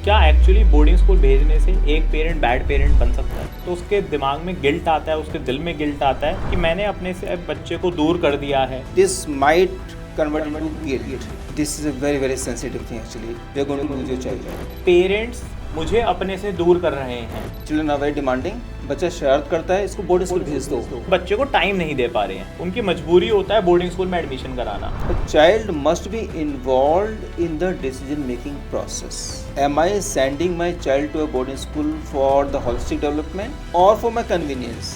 क्या actually boarding school भेजने से एक पेरेंट बैड पेरेंट बन सकता है? तो उसके दिमाग में गिल्ट आता है, उसके दिल में गिल्ट आता है कि मैंने अपने से बच्चे को दूर कर दिया है। This might convert into guilt. This is a very very sensitive thing actually. We are going to lose your child. Parents मुझे अपने से दूर कर रहे हैं। Children are very demanding. बच्चा शरारत करता है, इसको बोर्डिंग स्कूल भेज दो। बच्चे को टाइम नहीं दे पा रहे हैं, उनकी मजबूरी होता है बोर्डिंग स्कूल में एडमिशन कराना। A child must be involved in the decision making process. Am I sending my child to a boarding school for the holistic development or for my convenience?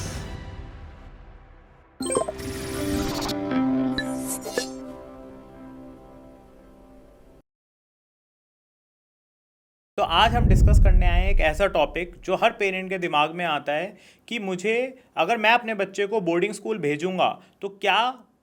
तो आज हम डिस्कस करने आए हैं एक ऐसा टॉपिक जो हर पेरेंट के दिमाग में आता है कि मुझे, अगर मैं अपने बच्चे को बोर्डिंग स्कूल भेजूंगा तो क्या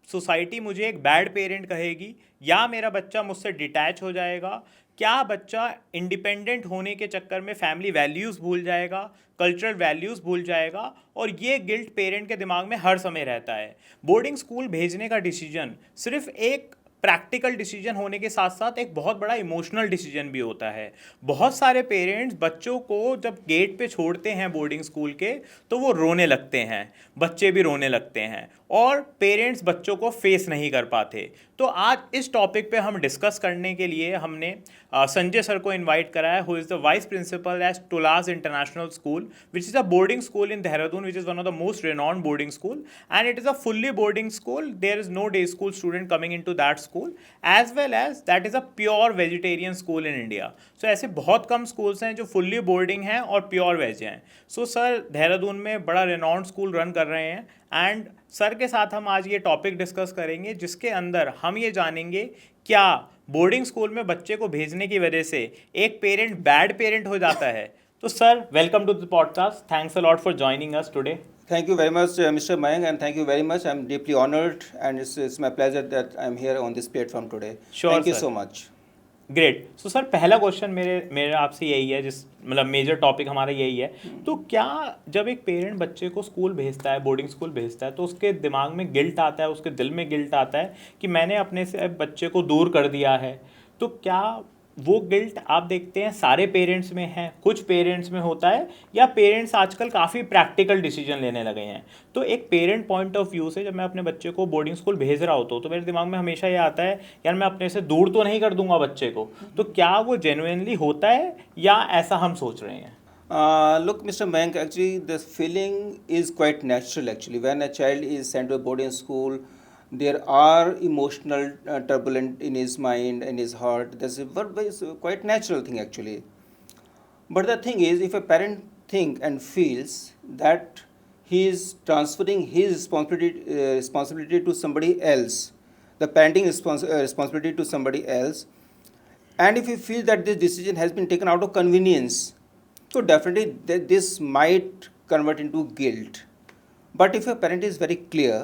सोसाइटी मुझे एक बैड पेरेंट कहेगी, या मेरा बच्चा मुझसे डिटैच हो जाएगा, क्या बच्चा इंडिपेंडेंट होने के चक्कर में फैमिली वैल्यूज़ भूल जाएगा, कल्चरल वैल्यूज़ भूल जाएगा। और ये गिल्ट पेरेंट के दिमाग में हर समय रहता है। बोर्डिंग स्कूल भेजने का डिसीजन सिर्फ एक प्रैक्टिकल डिसीजन होने के साथ साथ एक बहुत बड़ा इमोशनल डिसीजन भी होता है। बहुत सारे पेरेंट्स बच्चों को जब गेट पे छोड़ते हैं बोर्डिंग स्कूल के तो वो रोने लगते हैं, बच्चे भी रोने लगते हैं और पेरेंट्स बच्चों को फेस नहीं कर पाते। तो आज इस टॉपिक पे हम डिस्कस करने के लिए हमने संजय सर को इनवाइट करा है, who is the vice principal at Tula's international school, which is a boarding school in Dehradun, which is one of the most renowned boarding school, and it is a fully boarding school. There is no day school student coming into that school, as well as that is a pure vegetarian school in India. So ऐसे बहुत कम schools हैं जो fully boarding हैं और pure veg हैं। So sir Dehradun में बड़ा renowned school run कर रहे हैं, एंड सर के साथ हम आज ये टॉपिक डिस्कस करेंगे जिसके अंदर हम ये जानेंगे क्या बोर्डिंग स्कूल में बच्चे को भेजने की वजह से एक पेरेंट बैड पेरेंट हो जाता है। तो sir, welcome to the podcast, thanks a lot for joining us today. Thank you very much, Mr. Mayank, and thank you very much. I'm deeply honored, and it's my pleasure that I'm here on this platform today. Sure, thank you sir. so much. Great. So sir, पहला question मेरे आपसे यही है, जिस मतलब major topic हमारा यही है। तो क्या जब एक पेरेंट बच्चे को स्कूल भेजता है, बोर्डिंग स्कूल भेजता है, तो उसके दिमाग में गिल्ट आता है, उसके दिल में गिल्ट आता है कि मैंने अपने से बच्चे को दूर कर दिया है। तो क्या वो गिल्ट आप देखते हैं सारे पेरेंट्स में है, कुछ पेरेंट्स में होता है, या पेरेंट्स आजकल काफ़ी प्रैक्टिकल डिसीजन लेने लगे हैं? तो एक पेरेंट पॉइंट ऑफ व्यू से जब मैं अपने बच्चे को बोर्डिंग स्कूल भेज रहा होता हूँ तो मेरे दिमाग में हमेशा ये आता है, यार मैं अपने से दूर तो नहीं कर दूंगा बच्चे को। तो क्या वो जेन्युइनली होता है या ऐसा हम सोच रहे हैं? Look, Mr. Mayank, actually, this feeling is quite natural. Actually, when a child is sent to a boarding school, there are emotional turbulent in his mind and his heart. That's a quite natural thing actually. But the thing is, if a parent think and feels that he is transferring his responsibility to somebody else, the parenting responsibility to somebody else, and if he feels that this decision has been taken out of convenience, so definitely this might convert into guilt. But if a parent is very clear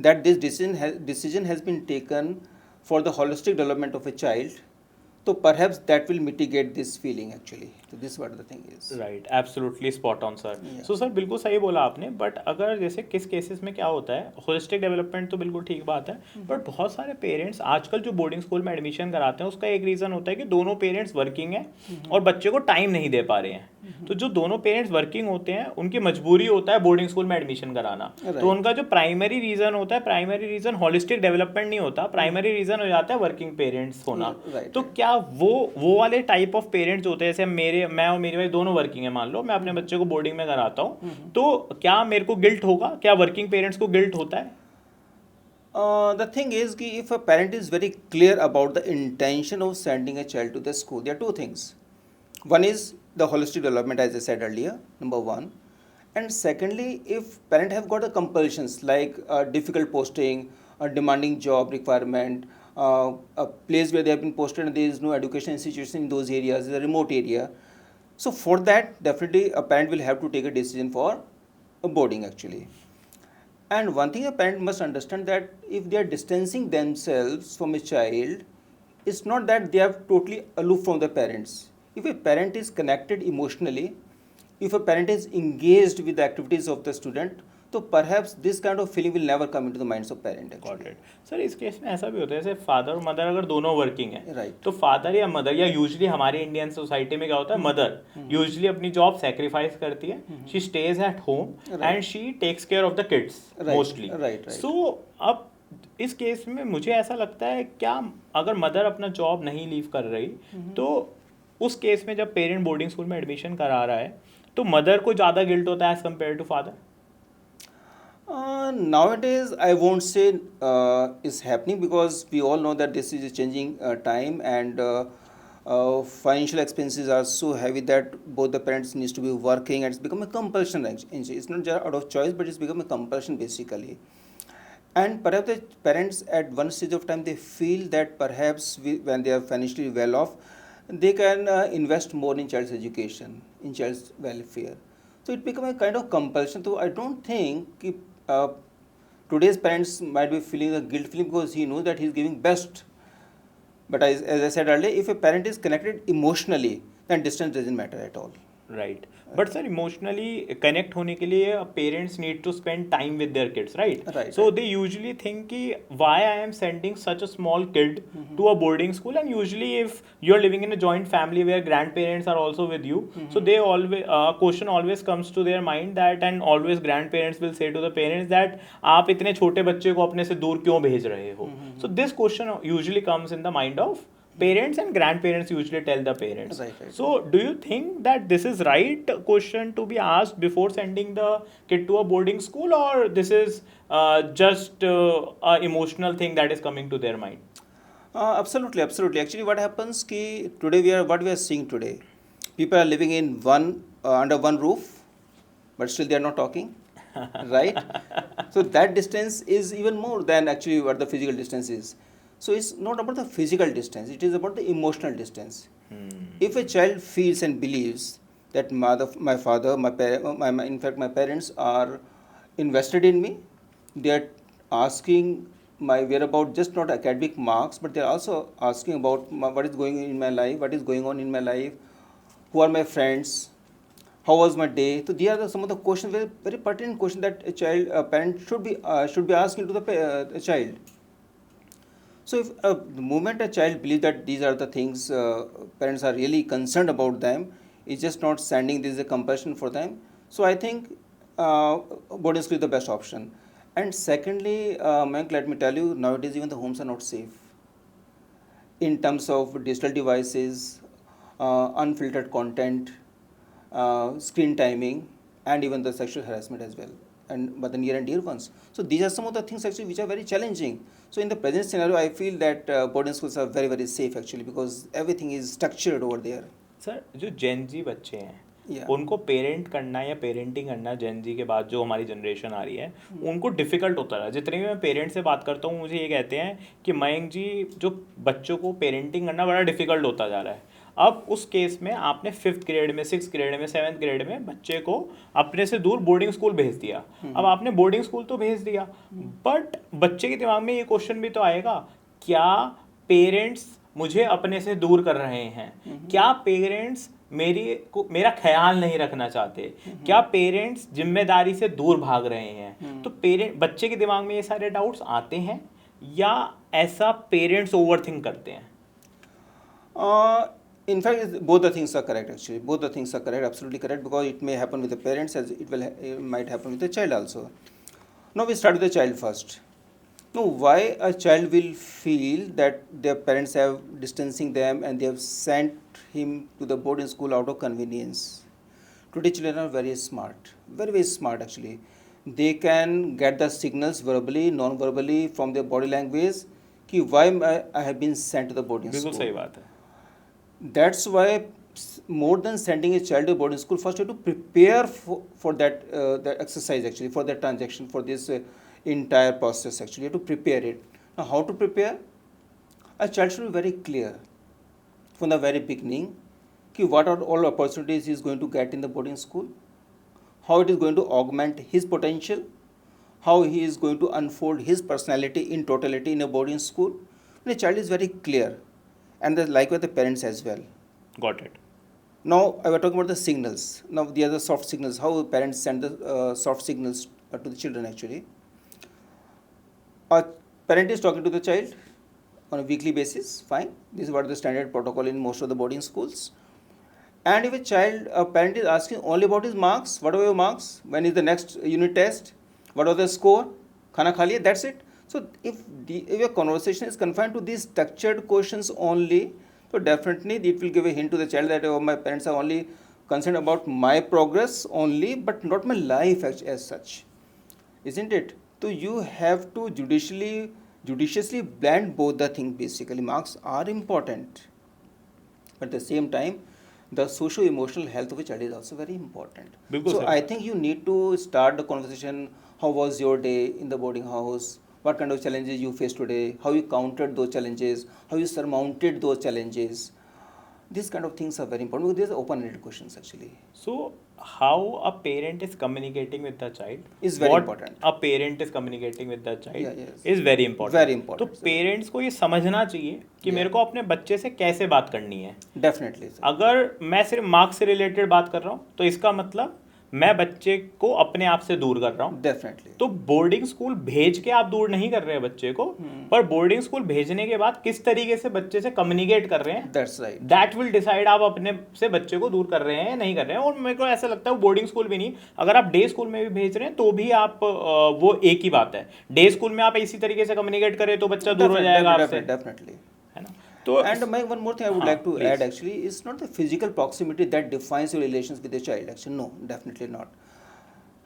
that this decision has been taken for the holistic development of a child, so perhaps that will mitigate this feeling actually. So this is what the thing is. Right, absolutely spot on sir. Yeah. So sir, बिल्कुल सही बोला आपने। But अगर जैसे किस cases में क्या होता है, होलिस्टिक डेवलपमेंट तो बिल्कुल ठीक बात है, बट बहुत सारे पेरेंट्स आजकल जो बोर्डिंग स्कूल में एडमिशन कराते हैं उसका एक रीज़न होता है कि दोनों पेरेंट्स वर्किंग हैं और बच्चे को टाइम नहीं दे पा रहे हैं। तो जो दोनों पेरेंट्स वर्किंग होते हैं उनकी मजबूरी होता है बोर्डिंग स्कूल में एडमिशन कराना। तो उनका जो प्राइमरी रीज़न होता है, प्राइमरी रीज़न होलिस्टिक डेवलपमेंट नहीं होता, प्राइमरी रीज़न हो जाता है वर्किंग पेरेंट्स होना। तो क्या वो वाले टाइप ऑफ पेरेंट्स होते हैं, जैसे मैं और मेरी वाइफ दोनों वर्किंग है, मान लो मैं अपने बच्चे को बोर्डिंग में कराता हूँ, तो क्या मेरे को गिल्ट होगा? क्या वर्किंग पेरेंट्स को गिल्ट होता है? The thing is कि if a parent is very clear about the intention of sending a child to the school, there are two things. One is the holistic development, as I said earlier, number one. And secondly, if parent have got the compulsions like a difficult posting, a demanding job requirement, a place where they have been posted and there is no education institution in those areas, it's a remote area. So for that, definitely a parent will have to take a decision for a boarding actually. And one thing a parent must understand, that if they are distancing themselves from a child, it's not that they are totally aloof from the parents. If a parent is connected emotionally, if a parent is engaged with the activities of the student, So perhaps this kind of feeling will never come into the minds of parent got actually. It sir. इस case में ऐसा भी होता है जैसे father और mother अगर दोनों वर्किंग है Right. तो फादर या मदर या यूजली हमारे इंडियन सोसाइटी में क्या होता है, मदर यूजली अपनी जॉब सेक्रीफाइस करती है, she stays at home and she takes care of the kids Right, mostly. right, right. So अब इस केस में मुझे ऐसा लगता है, क्या अगर मदर अपना जॉब नहीं लीव कर रही तो उस केस में जब पेरेंट बोर्डिंग स्कूल में एडमिशन करा रहा है तो मदर को ज़्यादा गिल्ट होता है as compare to father? Nowadays, I won't say is happening because we all know that this is a changing time and financial expenses are so heavy that both the parents needs to be working and it's become a compulsion. Actually, it's not just out of choice, but it's become a compulsion basically. And perhaps the parents at one stage of time they feel that perhaps when they are financially well off, they can invest more in child's education, in child's welfare. So it become a kind of compulsion. So I don't think today's parents might be feeling a guilt feeling because he knows that he's giving best. But as I said earlier, if a parent is connected emotionally, then distance doesn't matter at all. Right, but sir emotionally connect होने के लिए parents need to spend time with their kids, right? Right, so they usually think कि why I am sending such a small kid to a boarding school, and usually if you are living in a joint family where grandparents are also with you, so they always question always comes to their mind that, and always grand parents will say to the parents that आप इतने छोटे बच्चे को अपने से दूर क्यों भेज रहे हो? So this question usually comes in the mind of parents, and grandparents usually tell the parents. Right. So do you think that this is right question to be asked before sending the kid to a boarding school, or this is just a emotional thing that is coming to their mind? Absolutely. Actually, what happens ki today what we are seeing today, people are living in under one roof, but still they are not talking, right? So that distance is even more than actually what the physical distance is. So it's not about the physical distance; it is about the emotional distance. If a child feels and believes that my father, in fact, my parents are invested in me, they are asking my whereabouts, just not academic marks, but they are also asking about what is going in my life, what is going on in my life, who are my friends, how was my day. So these are some of the questions, very, very pertinent questions that a parent should be asking to the child. So if the moment a child believes that these are the things parents are really concerned about them, it's just not sending this is a compulsion for them. So I think boarding school is the best option. And secondly, Mayank, let me tell you, nowadays even the homes are not safe in terms of digital devices, unfiltered content, screen timing, and even the sexual harassment as well, and but the near and dear ones. So these are some of the things actually which are very challenging. So in the present scenario, I feel that boarding schools are very, very safe actually because everything is structured over there. Sir जो जेन जी बच्चे हैं Yeah. उनको parent करना या parenting करना जेन जी के बाद जो हमारी जनरेशन आ रही है उनको डिफ़िकल्ट होता है। जितने भी मैं पेरेंट्स से बात करता हूँ मुझे ये कहते हैं कि मयंक जी जो बच्चों को पेरेंटिंग करना बड़ा डिफ़िकल्ट होता जा रहा है। अब उस केस में आपने 5th ग्रेड में, 6th ग्रेड में, 7th ग्रेड में बच्चे को अपने से दूर बोर्डिंग स्कूल भेज दिया। अब आपने बोर्डिंग स्कूल तो भेज दिया, बट बच्चे के दिमाग में ये क्वेश्चन भी तो आएगा, क्या पेरेंट्स मुझे अपने से दूर कर रहे हैं? क्या पेरेंट्स मेरा ख्याल नहीं रखना चाहते? क्या पेरेंट्स जिम्मेदारी से दूर भाग रहे हैं? तो बच्चे के दिमाग में ये सारे डाउट्स आते हैं या ऐसा पेरेंट्स ओवरथिंक करते हैं? In fact, both the things are correct actually. Both the things are correct, absolutely correct, because it may happen with the parents as it might happen with the child also. Now we start with the child first. Now why a child will feel that their parents have distancing them and they have sent him to the boarding school out of convenience? Today children are very smart, very, very smart actually. They can get the signals verbally, non-verbally from their body language कि why I have been sent to the boarding बिल्कुल school. सही बात है। That's why more than sending a child to boarding school, first you have to prepare for that exercise actually, for that transaction, for this entire process actually. You have to prepare it. Now how to prepare? A child should be very clear from the very beginning कि what are all opportunities he is going to get in the boarding school, how it is going to augment his potential, how he is going to unfold his personality in totality in a boarding school. When a child is very clear, and likewise the parents as well. Got it. Now I was talking about the signals. Now the other soft signals, how parents send the soft signals to the children actually. A parent is talking to the child on a weekly basis, fine. This is what the standard protocol in most of the boarding schools. And if a parent is asking only about his marks, what are your marks? When is the next unit test? What was the score? Khana kha liya? That's it. So if your conversation is confined to these structured questions only, so definitely it will give a hint to the child that, oh, my parents are only concerned about my progress only, but not my life as such, isn't it? So you have to judiciously blend both the things. Basically, marks are important, but at the same time, the socio-emotional health of a child is also very important. बिल्कुल So sir. I think you need to start the conversation. How was your day in the boarding house? What kind of challenges you faced today? How you countered those challenges? How you surmounted those challenges? These kind of things are very important because these are open-ended questions actually. So, how a parent is communicating with the child Is very what important. a parent is communicating with the child Yeah, yes. is very important. Very तो important, sir. Parents को ये समझना चाहिए कि Yeah. मेरे को अपने बच्चे से कैसे बात करनी है. Definitely, sir. अगर मैं सिर्फ मार्क्स से रिलेटेड बात कर रहा हूँ तो इसका मतलब मैं बच्चे को अपने आप से दूर कर रहा हूँ. Definitely. तो बोर्डिंग स्कूल भेज के आप दूर नहीं कर रहे हैं बच्चे को, पर बोर्डिंग स्कूल भेजने के बाद किस तरीके से बच्चे से कम्युनिकेट कर रहे हैं, That's right. That will decide आप अपने से बच्चे को दूर कर रहे हैं या नहीं कर रहे हैं. और मेरे को ऐसा लगता है वो बोर्डिंग स्कूल भी नहीं, अगर आप डे स्कूल में भी भेज रहे हैं तो भी आप वो एक ही बात है. डे स्कूल में आप इसी तरीके से कम्युनिकेट करें तो बच्चा दूर हो जाएगा आपसे, Definitely. है ना. तो And one more thing I would हाँ, like to please. add actually is not the physical proximity that defines your relations with the child. Actually, no, definitely not.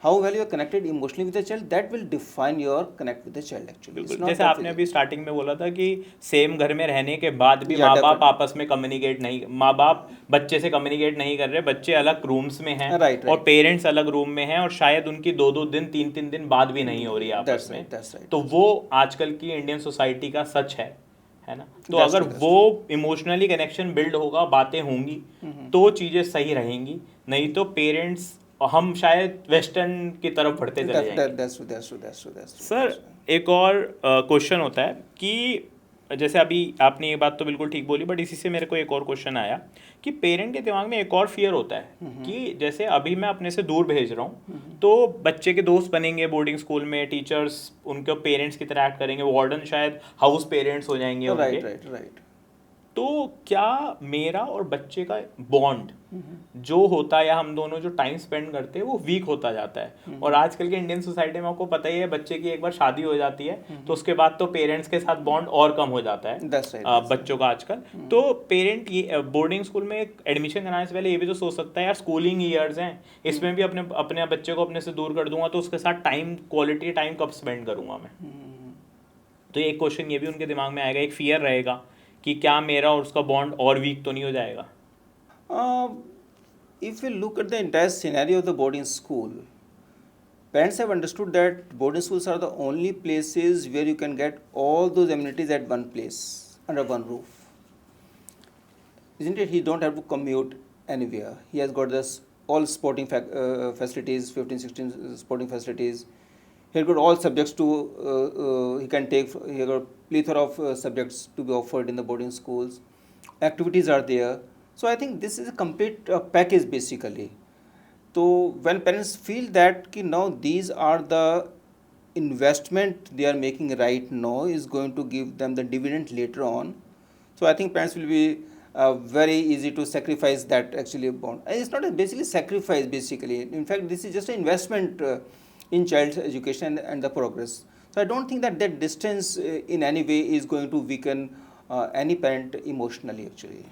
How well you are connected emotionally with the child, that will define your connect with the child actually. It's बिल्कुल. not जैसे the आपने अभी starting में बोला था कि same घर में रहने के बाद भी Yeah, माँ बाप definitely. आपस में कम्युनिकेट नहीं, माँ बाप बच्चे से कम्युनिकेट नहीं कर रहे, बच्चे अलग रूम्स में हैं Right, right. और पेरेंट्स अलग रूम में हैं और शायद उनकी 2-2 दिन 3-3 दिन बात भी नहीं हो रही है आपस That's में. right, that's right. तो वो आजकल की इंडियन सोसाइटी का सच है ना. तो That's अगर true, that's वो इमोशनली कनेक्शन बिल्ड होगा, बातें होंगी तो चीज़ें सही रहेंगी, नहीं तो पेरेंट्स हम शायद वेस्टर्न की तरफ बढ़ते चले जाएंगे. That's true. सर एक और क्वेश्चन होता है कि जैसे अभी आपने ये बात तो बिल्कुल ठीक बोली, बट इसी से मेरे को एक और क्वेश्चन आया कि पेरेंट के दिमाग में एक और फियर होता है कि जैसे अभी मैं अपने से दूर भेज रहा हूँ तो बच्चे के दोस्त बनेंगे बोर्डिंग स्कूल में, टीचर्स उनके पेरेंट्स की तरह एक्ट करेंगे, वार्डन शायद हाउस पेरेंट्स हो जाएंगे उनके. Right. तो क्या मेरा और बच्चे का बॉन्ड जो होता है या हम दोनों जो टाइम स्पेंड करते हैं वो वीक होता जाता है. और आजकल के इंडियन सोसाइटी में आपको पता ही है, बच्चे की एक बार शादी हो जाती है तो उसके बाद तो पेरेंट्स के साथ बॉन्ड और कम हो जाता है. That's right. बच्चों का आजकल तो पेरेंट ये बोर्डिंग स्कूल में एडमिशन कराने से पहले ये भी तो सोच सकता है यार स्कूलिंग ईयर्स हैं, इसमें भी अपने बच्चे को अपने से दूर कर दूंगा तो उसके साथ क्वालिटी टाइम कब स्पेंड करूंगा मैं. तो एक क्वेश्चन ये भी उनके दिमाग में आएगा, एक फियर रहेगा कि क्या मेरा और उसका बॉन्ड और वीक तो नहीं हो जाएगा. If we look at the entire scenario of the boarding school, parents have understood that boarding schools are the only places where you can get all those amenities at one place, under one roof. Isn't it? He don't have to commute anywhere. He has got this all sporting facilities, 15-16 sporting facilities. He has got all subjects he can take. He has got plethora of subjects to be offered in the boarding schools. Activities are there. So I think this is a complete package basically. So when parents feel that now these are the investment they are making right now is going to give them the dividend later on. So I think parents will be very easy to sacrifice that actually bond. And it's not a basically sacrifice basically. In fact, this is just an investment in child's education and the progress. So I don't think that distance in any way is going to weaken any parent emotionally actually.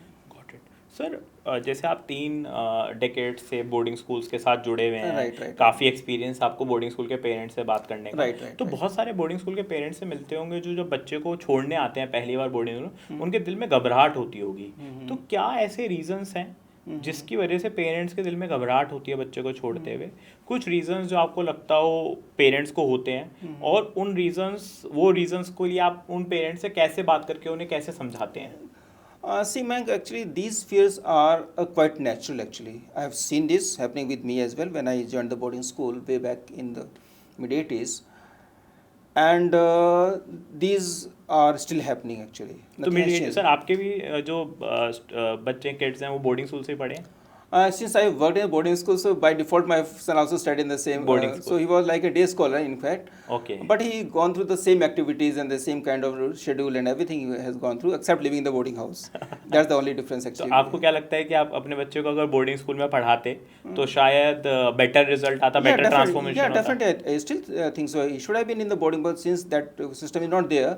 Sir जैसे आप 3 decade से boarding schools के साथ जुड़े हुए हैं, Right. काफ़ी experience आपको बोर्डिंग स्कूल के पेरेंट्स से बात करने का. Right. तो बहुत सारे बोर्डिंग स्कूल के पेरेंट्स से मिलते होंगे जो बच्चे को छोड़ने आते हैं पहली बार बोर्डिंग स्कूल, उनके दिल में घबराहट होती होगी. तो क्या ऐसे रीजंस हैं जिसकी वजह से पेरेंट्स के दिल में घबराहट होती है बच्चे को छोड़ते हुए? कुछ रीजंस जो आपको लगता हो पेरेंट्स को होते हैं, और उन रीजंस को लिए आप उन पेरेंट्स से कैसे बात करके उन्हें कैसे समझाते हैं? See, Mayank, actually these fears are quite natural actually. I have seen this happening with me as well when I joined the boarding school way back in the mid-80s. And these are still happening actually. तो Nothing has changed. Sir आपके भी जो बच्चे kids हैं वो boarding school से ही पढ़े हैं? Since I worked in a boarding school, so by default my son also studied in the same Boarding So school. he was like a day scholar, in fact. Okay. But he gone through the same activities and the same kind of schedule and everything he has gone through, except living in the boarding house. That's the only difference तो actually. आपको क्या लगता है कि आप अपने बच्चे को अगर बोर्डिंग स्कूल में पढ़ाते तो शायद बेटर रिजल्ट आता, Yeah, better definitely. Transformation Yeah, होता? definitely. I still think so. He should have been in the boarding, but since that system is not there,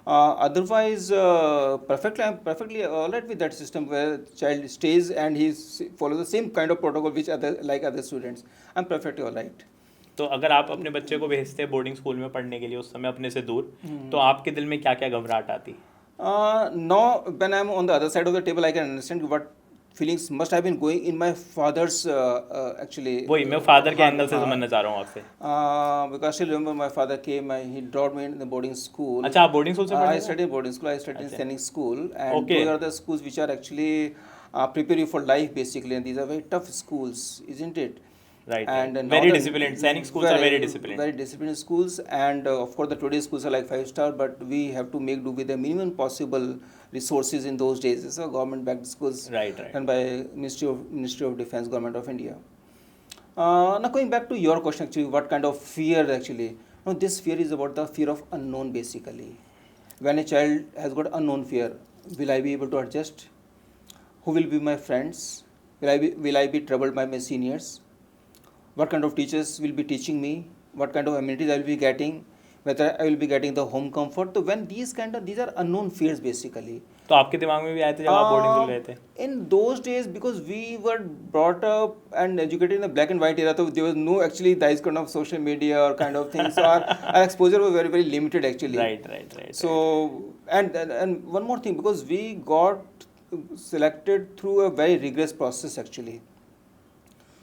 otherwise, I'm perfectly all right with that system where child stays and he follows the same kind of protocol which other students. I'm perfectly all right. तो अगर आप अपने बच्चे को भेजते boarding school में पढ़ने के लिए उस समय अपने से दूर, तो आपके दिल में क्या क्या घबराहट आती? Now, when I'm on the other side of the table, I can understand what feelings must have been going in my father's actually. वही मैं फादर के heart, एंगल से समझना चाह रहा हूँ आपसे. Because I still remember my father came, he dropped me in the boarding school. अच्छा, आप बोर्डिंग स्कूल से I पढ़े थे? studied in boarding school, I studied in अच्छा. Sainik school, and Okay. those are the schools which are actually prepare you for life basically, and these are very tough schools, isn't it? Right. And now Very the- disciplined. Sainik schools are very disciplined. Very disciplined schools, and of course the today's schools are like 5-star, but we have to make do with the minimum possible resources in those days. So government-backed schools Right. run by Ministry of Defense, Government of India. Now going back to your question, actually, what kind of fear actually? No, this fear is about the fear of unknown basically. When a child has got unknown fear, will I be able to adjust? Who will be my friends? Will I be troubled by my seniors? What kind of teachers will be teaching me? What kind of amenities I will be getting? Whether I will be getting the home comfort? So when these are unknown fears basically. तो आपके दिमाग में भी आए थे जब आप boarding school गए थे? In those days, because we were brought up and educated in the black and white era, so there was no actually this kind of social media or kind of things. So our exposure was very, very limited actually. Right. So and one more thing, because we got selected through a very rigorous process actually.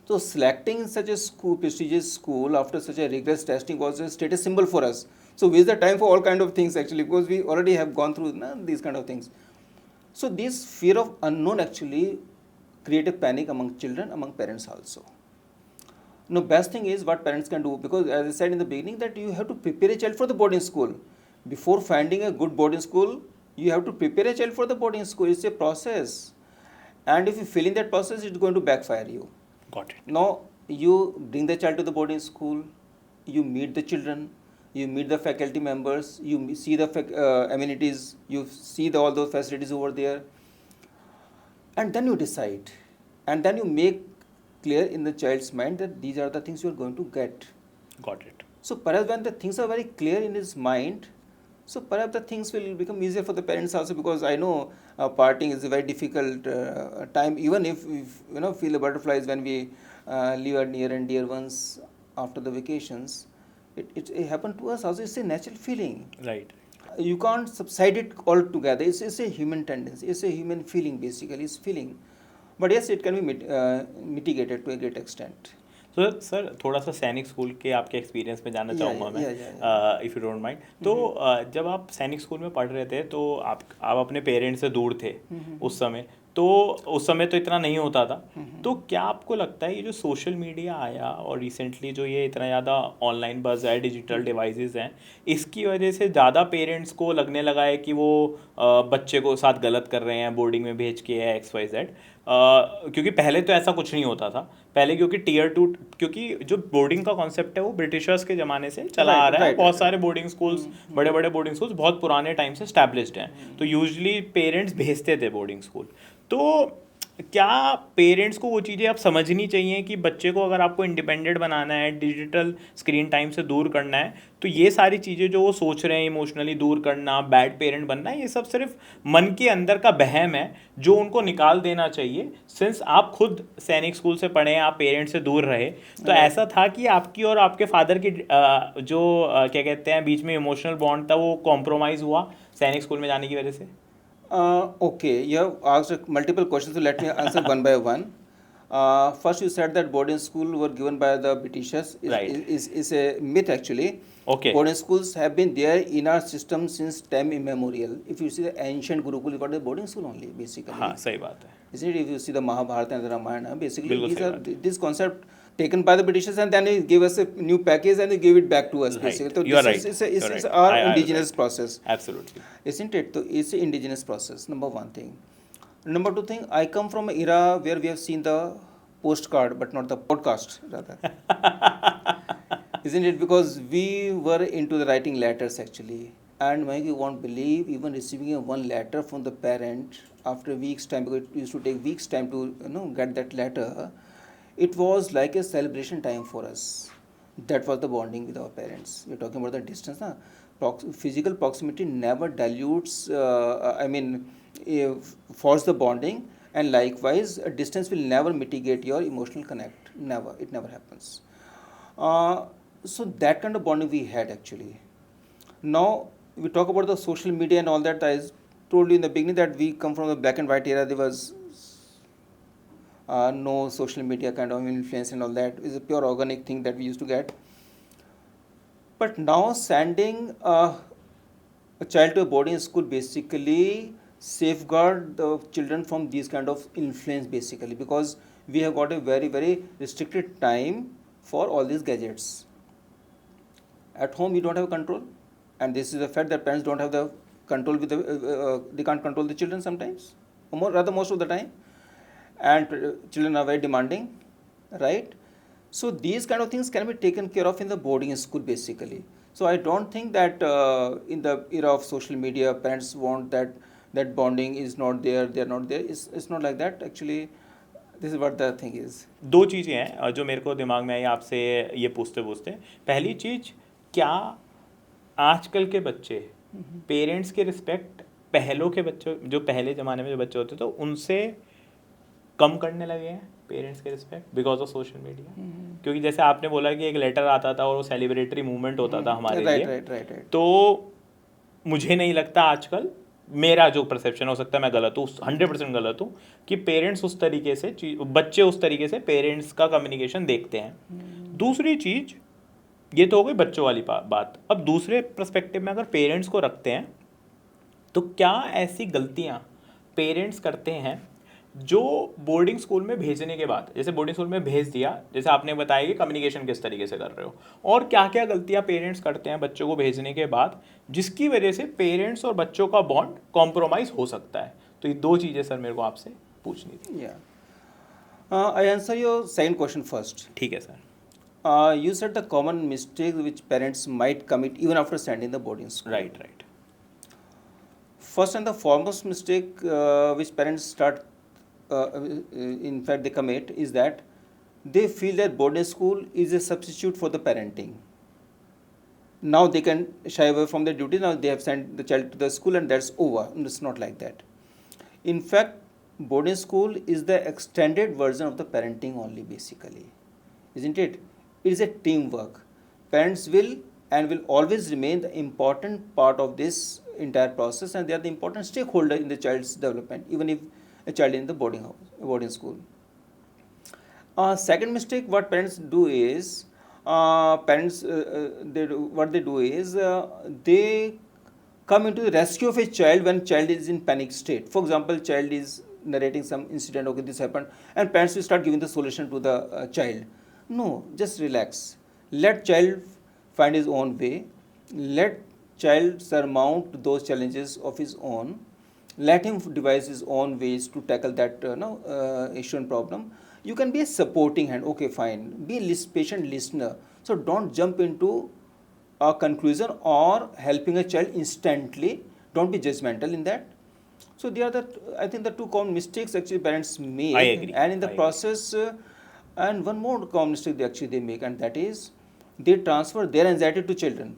So selecting such a school, prestigious school after such a rigorous testing was a status symbol for us. So waste the time for all kind of things actually, because we already have gone through these kind of things. So this fear of unknown actually create a panic among children, among parents also. Now best thing is what parents can do, because as I said in the beginning that you have to prepare a child for the boarding school. Before finding a good boarding school, you have to prepare a child for the boarding school. It's a process. And if you fail in that process, it's going to backfire you. Got it. Now you bring the child to the boarding school, you meet the children, you meet the faculty members, you see the amenities, you see all those facilities over there, and then you decide, and then you make clear in the child's mind that these are the things you are going to get. Got it. So perhaps when the things are very clear in his mind, so perhaps the things will become easier for the parents also, because I know parting is a very difficult time, even if we feel the butterflies when we leave our near and dear ones after the vacations. It happened to us also. It's a natural feeling. Right. You can't subside it altogether. It's a human tendency. It's a human feeling basically. It's feeling. But yes, it can be mitigated to a great extent. तो sir थोड़ा सा सैनिक school के आपके experience में जानना चाहूँगा मैं, इफ़ यू डोंट माइंड. तो जब आप सैनिक स्कूल में पढ़ रहे थे तो आप अपने पेरेंट्स से दूर थे उस समय, तो उस समय तो इतना नहीं होता था. तो क्या आपको लगता है ये जो सोशल मीडिया आया और रिसेंटली जो ये इतना ज़्यादा ऑनलाइन बज़ है, डिजिटल डिवाइसेस हैं, इसकी वजह से ज़्यादा पेरेंट्स को लगने लगा है कि वो बच्चे को साथ गलत कर रहे हैं बोर्डिंग में भेज के है XYZ? क्योंकि पहले तो ऐसा कुछ नहीं होता था. पहले क्योंकि टियर 2, क्योंकि जो बोर्डिंग का कॉन्सेप्ट है वो ब्रिटिशर्स के ज़माने से चला आ रहा है. बहुत सारे बोर्डिंग स्कूल्स, बड़े बड़े बोर्डिंग स्कूल्स बहुत पुराने टाइम से स्टैब्लिश्ड हैं. तो यूजुअली पेरेंट्स भेजते थे बोर्डिंग स्कूल. तो क्या पेरेंट्स को वो चीज़ें अब समझनी चाहिए कि बच्चे को अगर आपको इंडिपेंडेंट बनाना है, डिजिटल स्क्रीन टाइम से दूर करना है, तो ये सारी चीज़ें जो वो सोच रहे हैं इमोशनली दूर करना, बैड पेरेंट बनना, ये सब सिर्फ मन के अंदर का बहम है जो उनको निकाल देना चाहिए. सिंस आप खुद सैनिक स्कूल से पढ़े, आप पेरेंट्स से दूर रहे, तो ऐसा था कि आपकी और आपके फादर की जो क्या कहते हैं बीच में इमोशनल बॉन्ड था वो कॉम्प्रोमाइज़ हुआ सैनिक स्कूल में जाने की वजह से? Okay, you have asked multiple questions, so let me answer one by one. First, you said that boarding school were given by the Britishers. Right. Is a myth actually. Okay. Boarding schools have been there in our system since time immemorial. If you see the ancient Gurukul, you got the boarding school only basically. हाँ, सही बात है. Isn't it? If you see the Mahabharata and the Ramayana, basically बिल्कुल these सही are बात है. this concept taken by the Britishers, and then they give us a new package and they give it back to us. Right. Basically, so You are this right. is You're our right. indigenous process. Absolutely. Isn't it? So it's an indigenous process, number one thing. Number two thing, I come from an era where we have seen the postcard but not the podcast rather. Isn't it? Because we were into the writing letters actually. And Mike, you won't believe, even receiving a one letter from the parent after a week's time, because it used to take weeks time to get that letter, it was like a celebration time for us. That was the bonding with our parents. We're talking about the distance. Na? Physical proximity never dilutes, force the bonding, and likewise, a distance will never mitigate your emotional connect. Never. It never happens. So that kind of bonding we had actually. Now, we talk about the social media and all that. I told you in the beginning that we come from the black and white era. There was no social media kind of influence and all that. It's a pure organic thing that we used to get. But now sending a child to a boarding school basically safeguard the children from these kind of influence basically, because we have got a very, very restricted time for all these gadgets. At home, you don't have control. And this is a fact that parents don't have the control with they can't control the children sometimes, or rather most of the time. And children are very demanding, right? So these kind of things can be taken care of in the boarding school basically. So I don't think that in the era of social media, parents want that bonding is not there, they are not there. It's not like that actually. This is what the thing is. दो चीज़ें हैं जो मेरे को दिमाग में आई आपसे ये पूछते पूछते. पहली चीज़, क्या आजकल के बच्चे पेरेंट्स के रिस्पेक्ट पहलों के बच्चों, जो पहले ज़माने में जो बच्चे होते थे उनसे कम करने लगे हैं पेरेंट्स के respect because of social media? क्योंकि जैसे आपने बोला कि एक लेटर आता था और वो सेलिब्रेटरी मूवमेंट होता था हमारे लिए. तो मुझे नहीं लगता आजकल, मेरा जो परसेप्शन, हो सकता है मैं गलत हूँ, 100% गलत हूँ, कि पेरेंट्स उस तरीके से बच्चे उस तरीके से पेरेंट्स का कम्युनिकेशन देखते हैं. दूसरी चीज़, ये तो हो गई बच्चों वाली बात. अब दूसरे पर्सपेक्टिव में अगर पेरेंट्स को रखते हैं तो क्या ऐसी गलतियाँ पेरेंट्स करते हैं जो बोर्डिंग स्कूल में भेजने के बाद, जैसे बोर्डिंग स्कूल में भेज दिया, जैसे आपने बताया कि कम्युनिकेशन किस तरीके से कर रहे हो, और क्या क्या गलतियां पेरेंट्स करते हैं बच्चों को भेजने के बाद जिसकी वजह से पेरेंट्स और बच्चों का बॉन्ड कॉम्प्रोमाइज़ हो सकता है? तो ये दो चीज़ें सर मेरे को आपसे पूछनी थी. I answer your second question first. ठीक है sir. You said the common mistake which parents might commit even after sending the boarding school. Right. First and the foremost mistake which parents in fact they commit, is that they feel that boarding school is a substitute for the parenting. Now they can shy away from their duty. Now they have sent the child to the school and that's over. It's not like that. In fact, boarding school is the extended version of the parenting only basically. Isn't it? It is a teamwork. Parents will always remain the important part of this entire process, and they are the important stakeholder in the child's development, even if a child is in the boarding school. Second mistake, what parents do is, they come into the rescue of a child when child is in panic state. For example, child is narrating some incident, okay, this happened, and parents will start giving the solution to the child. No, just relax. Let child find his own way. Let child surmount those challenges of his own. Let him devise his own ways to tackle that issue and problem. You can be a supporting hand. Okay, fine. Be a patient listener. So don't jump into a conclusion or helping a child instantly. Don't be judgmental in that. So they are I think the two common mistakes actually parents make. I agree. And in the process. And one more common mistake they make, and that is they transfer their anxiety to children.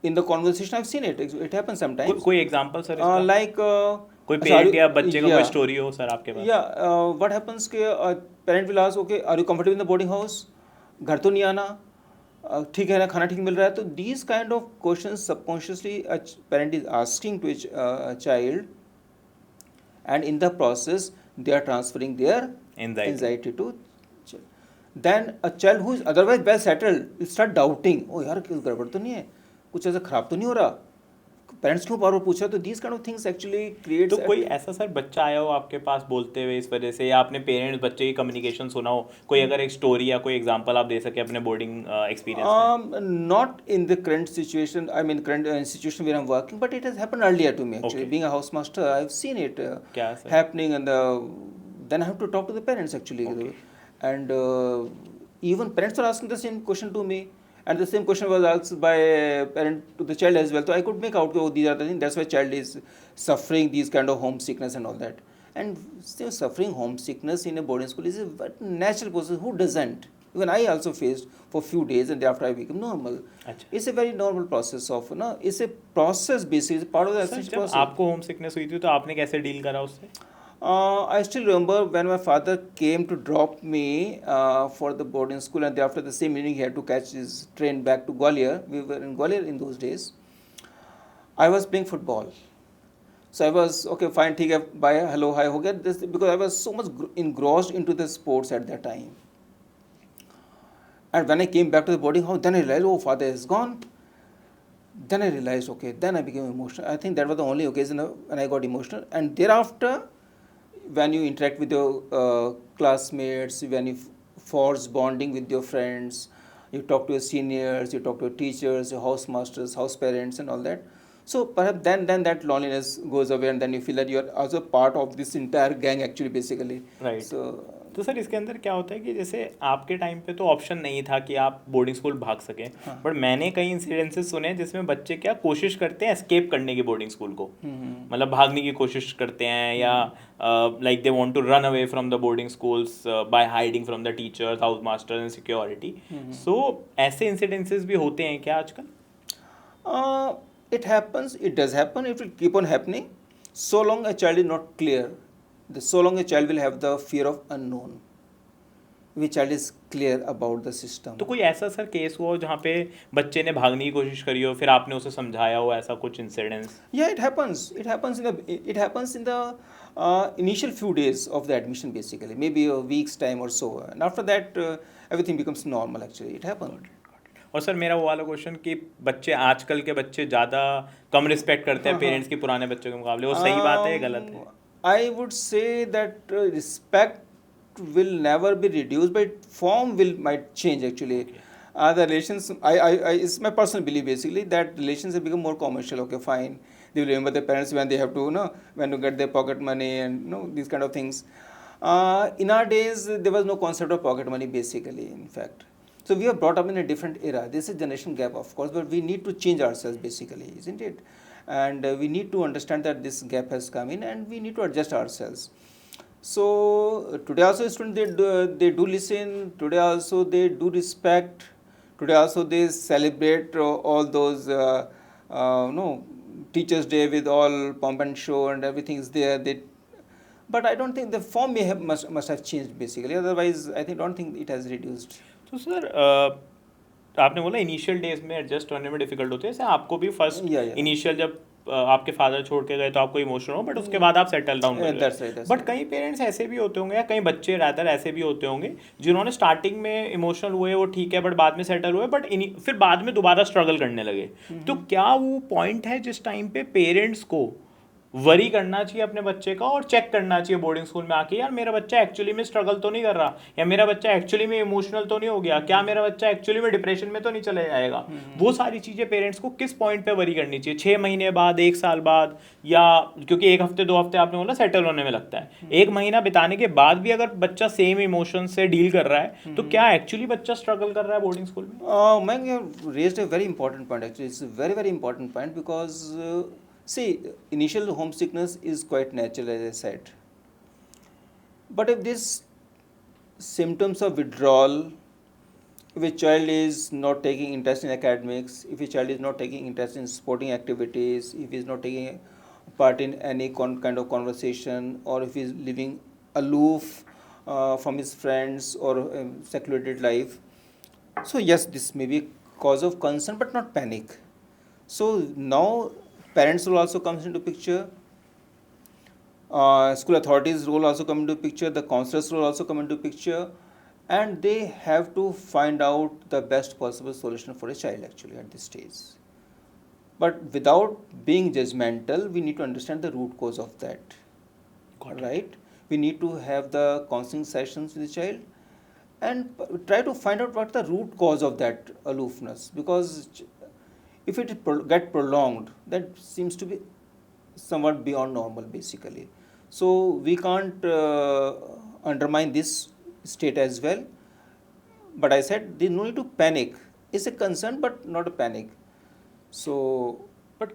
In the conversation, I've seen it. It happens sometimes. कोई example sir? Like कोई parent या बच्चे का कोई story हो sir आपके पास? Yeah. What happens कि parent will ask, okay, are you comfortable in the boarding house? घर तो नहीं आना, ठीक है ना, खाना ठीक मिल रहा है? तो these kind of questions subconsciously a parent is asking to a child, and in the process they are transferring their anxiety to. Then a child who is otherwise well settled will start doubting, oh यार कुछ गड़बड़ तो नहीं है, कुछ ऐसा खराब तो नहीं हो रहा, पेरेंट्स को बार पूछा, तो these kind of things actually creates तो कोई ऐसा सर बच्चा आया हो आपके पास बोलते हुए इस वजह से, या आपने पेरेंट्स बच्चे की कम्युनिकेशन सुना हो, कोई अगर एक स्टोरी या कोई एग्जांपल आप दे सके अपने बोर्डिंग एक्सपीरियंस में? Not in the current situation, I mean current situation where I'm working, but it has happened earlier to me actually. Okay. Being a housemaster, I've seen it क्या sir? happening, and then I have to talk to the parents actually. Okay. And even parents are asking the same question to me, and the same question was asked by a parent to the child as well. So I could make out, oh, these are the things, that's why child is suffering these kind of homesickness and all that. And still suffering homesickness in a boarding school is a natural process. Who doesn't? Even I also faced for few days, and thereafter I became normal. अच्छा It's a very normal process of, it's a process basically, it's part of the sir, essential जब process. आपको home sickness हुई थी तो आपने कैसे deal करा उससे? I still remember when my father came to drop me for the boarding school, and after the same evening he had to catch his train back to Gwalior. We were in Gwalior in those days. I was playing football. So I was, okay, fine, ठीक है, bye, hello, hi, हो गया. This, because I was so much engrossed into the sports at that time. And when I came back to the boarding house, then I realized, oh, father is gone. Then I realized, okay, then I became emotional. I think that was the only occasion when I got emotional. And thereafter, when you interact with your classmates, when you forge bonding with your friends, you talk to your seniors, you talk to your teachers, your housemasters, house parents, and all that. So perhaps then that loneliness goes away, and then you feel that you are also part of this entire gang actually, basically. Right So तो sir इसके अंदर क्या होता है कि जैसे आपके time पे तो ऑप्शन नहीं था कि आप बोर्डिंग स्कूल भाग सकें, हाँ. बट मैंने कई इंसिडेंसेस सुने हैं जिसमें बच्चे क्या कोशिश करते हैं एस्केप करने की बोर्डिंग स्कूल को, मतलब भागने की कोशिश करते हैं, या like they want to run away from the boarding schools by hiding from the teachers, house masters and security. So ऐसे इंसिडेंसेस भी होते हैं क्या आजकल? it happens, it does happen, it will keep on happening so long a child is not clear, so long a child will have the fear of unknown, if a child is clear about the system. तो कोई ऐसा sir case हुआ हो जहाँ पे बच्चे ने भागने की कोशिश करी हो, फिर आपने उसे समझाया हो, ऐसा कुछ incidence? Yeah, it happens in the initial few days of the admission, basically maybe a week's time or so, and after that everything becomes normal actually. It happened. और सर मेरा वो वाला क्वेश्चन कि बच्चे आजकल के बच्चे ज़्यादा कम रिस्पेक्ट करते हैं पेरेंट्स की पुराने बच्चों के मुकाबले, वो सही बात है या गलत है? I would say that respect will never be reduced, but form might change actually. The relations, it's my personal belief basically that relations have become more commercial. Okay, fine. They will remember their parents when they have to, when to get their pocket money and these kind of things. In our days, there was no concept of pocket money basically. In fact, so we are brought up in a different era. This is generation gap, of course, but we need to change ourselves basically, isn't it? And we need to understand that this gap has come in, and we need to adjust ourselves. So today also students, they do listen, today also they do respect, today also they celebrate all those teachers day with all pomp and show and everything is there. But I don't think the form must have changed basically, otherwise I don't think it has reduced. तो sir आपने बोला initial days में adjust होने में difficult होती है, जैसे आपको भी फर्स्ट इनिशियल जब आपके फादर छोड़ के गए तो आपको इमोशनल हो, बट उसके बाद आप सेटल डाउन कर गए. बट कई पेरेंट्स ऐसे भी होते होंगे, या कई बच्चे रादर ऐसे भी होते होंगे जिन्होंने स्टार्टिंग में इमोशनल हुए, वो ठीक है, बट बाद में सेटल हुए, बट फिर बाद में दोबारा स्ट्रगल करने लगे. तो क्या वो पॉइंट है जिस टाइम पे पेरेंट्स को वरी करना चाहिए अपने बच्चे का और चेक करना चाहिए बोर्डिंग स्कूल में आके, यार मेरा बच्चा एक्चुअली में स्ट्रगल तो नहीं कर रहा, या मेरा बच्चा एक्चुअली में इमोशनल तो नहीं हो गया, क्या मेरा बच्चा एक्चुअली में डिप्रेशन में तो नहीं चले जाएगा? वो सारी चीज़ें पेरेंट्स को किस पॉइंट पे वरी करनी चाहिए? 6 महीने बाद, 1 साल बाद, या क्योंकि 1 हफ्ते 2 हफ्ते आपने बोला सेटल होने में लगता है, 1 महीना बिताने के बाद भी अगर बच्चा सेम इमोशन से डील कर रहा है, तो क्या एक्चुअली बच्चा स्ट्रगल कर रहा है बोर्डिंग स्कूल में? Ma'am, you have raised a very important point actually. It's a very, very important point because see, initial homesickness is quite natural, as I said. But if these symptoms of withdrawal, if a child is not taking interest in academics, if a child is not taking interest in sporting activities, if he is not taking part in any kind of conversation, or if he is living aloof from his friends or secluded life, so yes, this may be cause of concern, but not panic. So now parents role also comes into picture, school authorities role also come into picture, the counselors role also come into picture, and they have to find out the best possible solution for a child actually at this stage. But without being judgmental, we need to understand the root cause of that. Got it. Right? We need to have the counseling sessions with the child and try to find out what the root cause of that aloofness. Because if it get prolonged, that seems to be somewhat beyond normal, basically. So we can't undermine this state as well. But I said there's no need to panic. It's a concern, but not a panic. So but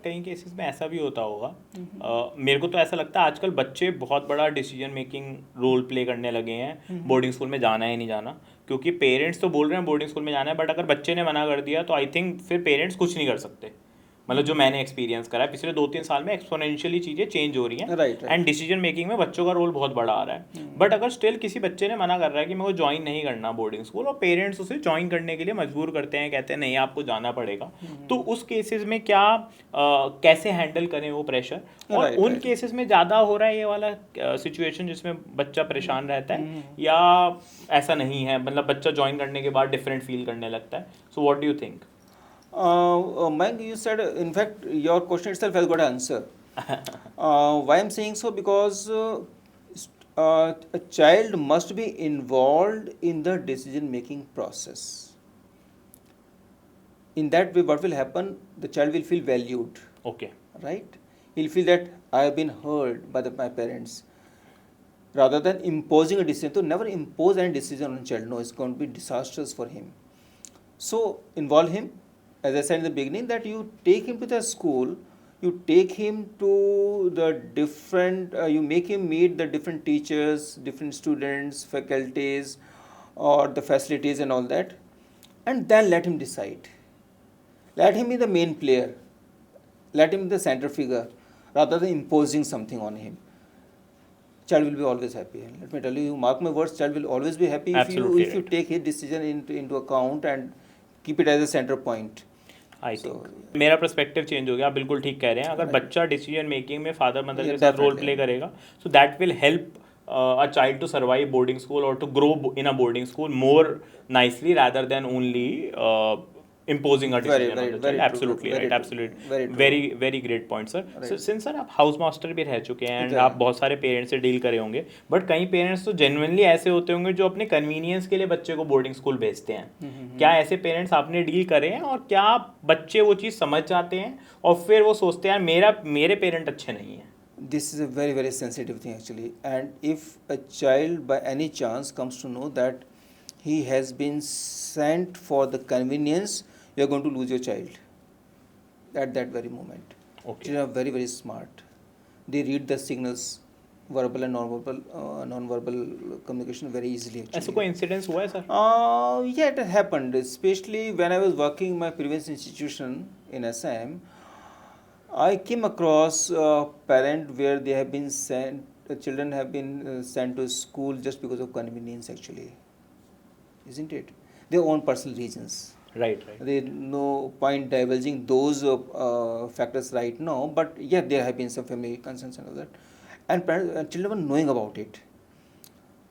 कई cases में ऐसा भी होता होगा। मेरे को तो ऐसा लगता है आजकल बच्चे बहुत बड़ा डिसीजन मेकिंग रोल प्ले करने लगे हैं बोर्डिंग स्कूल में जाना है नहीं जाना, क्योंकि पेरेंट्स तो बोल रहे हैं बोर्डिंग स्कूल में जाना है, बट अगर बच्चे ने मना कर दिया तो आई थिंक फिर पेरेंट्स कुछ नहीं कर सकते। मतलब जो मैंने एक्सपीरियंस करा है पिछले 2-3 साल में एक्सपोनेंशियली चीज़ें चेंज हो रही हैं, Right. एंड डिसीजन मेकिंग में बच्चों का रोल बहुत बड़ा आ रहा है। बट अगर स्टिल किसी बच्चे ने मना कर रहा है कि मेरे को ज्वाइन नहीं करना बोर्डिंग स्कूल, और पेरेंट्स उसे ज्वाइन करने के लिए मजबूर करते हैं, कहते हैं नहीं आपको जाना पड़ेगा, तो उस केसेस में क्या कैसे हैंडल करें वो प्रेशर? और उन केसेस में ज़्यादा हो रहा है ये वाला सिचुएशन जिसमें बच्चा परेशान रहता है, या ऐसा नहीं है, मतलब बच्चा ज्वाइन करने के बाद डिफरेंट फील करने लगता है? So what do you think? Mayank, you said, in fact, your question itself has got an answer. Why I'm saying so? Because a child must be involved in the decision-making process. In that way, what will happen? The child will feel valued, okay, right? He'll feel that I have been heard by my parents. Rather than imposing a decision, so never impose any decision on a child. No, it's going to be disastrous for him. So involve him. As I said in the beginning, that you take him to the school, you take him to the different, you make him meet the different teachers, different students, faculties, or the facilities and all that, and then let him decide. Let him be the main player. Let him be the center figure, rather than imposing something on him. Child will be always happy. Let me tell you, mark my words, child will always be happy Absolutely if you take his decision into account and keep it as a center point. I think मेरा perspective change हो गया। आप बिल्कुल ठीक कह रहे हैं, अगर बच्चा डिसीजन मेकिंग में फादर मदर के साथ रोल प्ले करेगा, so that will help a child to survive boarding school और to grow in a boarding school more nicely rather than only imposing a decision on the child. Absolutely right, absolutely very great point sir. So since sir आप house master भी रह चुके हैं and आप बहुत सारे parents से deal करे होंगे, बट कई पेरेंट्स तो जेन्युइनली ऐसे होते होंगे जो अपने कन्वीनियंस के लिए बच्चे को बोर्डिंग स्कूल भेजते हैं। क्या ऐसे पेरेंट्स आपने डील करे हैं, और क्या बच्चे वो चीज़ समझ जाते हैं और फिर वो सोचते हैं मेरे पेरेंट अच्छे नहीं हैं? This is a very sensitive thing actually, and if a child by any chance comes to know that he has been sent for the convenience, you are going to lose your child at that very moment. Okay. Children are very smart. They read the signals, verbal and non-verbal communication very easily actually. ऐसा कोई incidence हुआ है sir? Yeah, it happened, especially when I was working in my previous institution in SM. I came across a parent where they have been sent, the children have been sent to school just because of convenience actually, isn't it? Their own personal reasons. Right. There no point divulging those factors right now, but yeah, there have been some family concerns and all that, and parents, children were knowing about it.